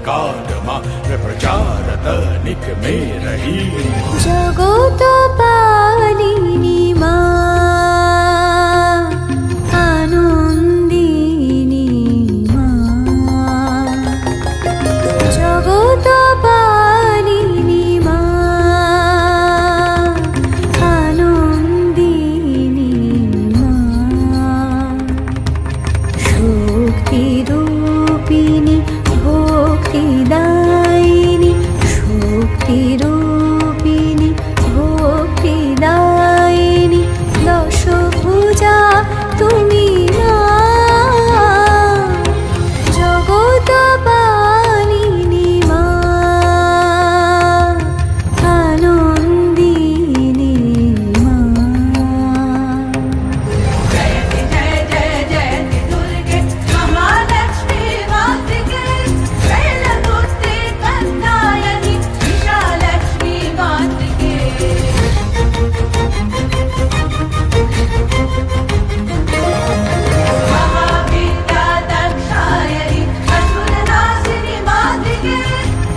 काल माँ प्रचारत निक में रही। जगत पालिनी माँ आनंदिनी माँ, जगत पालिनी माँ आनंदिनी माँ, शक्ति रूपिणी भक्तिदायिनी, शक्ति रूपिणी भक्तिदायिनी, दशभुजा तुमी माँ, जगत पालिनी माँ आनंदिनी माँ। जयति जय जय जयति दुर्गे महालक्ष्मी मातृके, शैलपुत्री कन्यायनि विशालक्ष्मी मातृके। महाविद्या दक्षायनि असुरनाशिनि मातृके,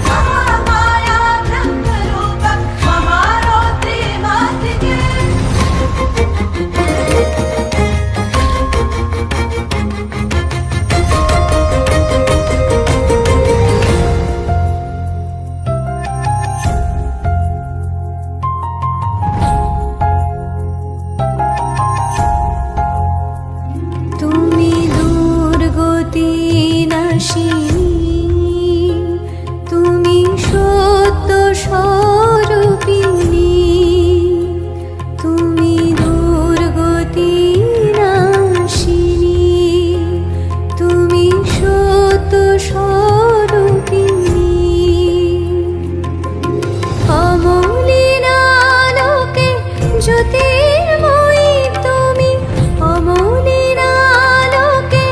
महामाया ब्रह्मरूप महारौद्री मातृके। তুমি দুর্গতি নাশিনী, তুমি সত্য স্বরূপিণী, তুমি দুর্গতি নাশিনী, তুমি সত্য স্বরূপিণী, অমলিনালোকে জ্যোতির্ময়ী তুমি, অমলিনালোকে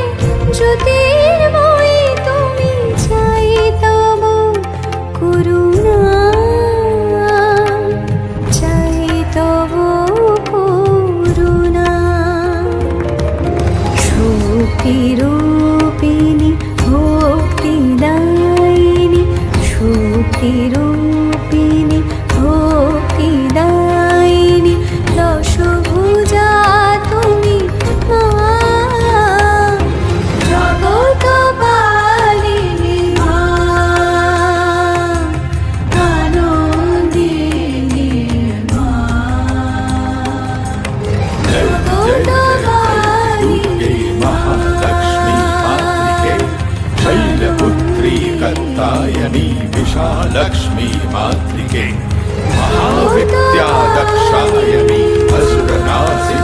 জ্যোতির্ময়ী তুমি, চাই তব করুণা, চাই তব করুণা, শক্তি রূপিণী ভক্তিদায়িনী, শক্তি রূপিণী ভক্তিদায়িনী, দশভুজা তুমি মা, জগত পালিনী মা আনন্দিনী মা, জগত दुर्गे महालक्ष्मी मातृके, शैलपुत्री कत्तायनी विशालक्ष्मी मातृके, महाविद्या दक्षायनी असुरनाशिनी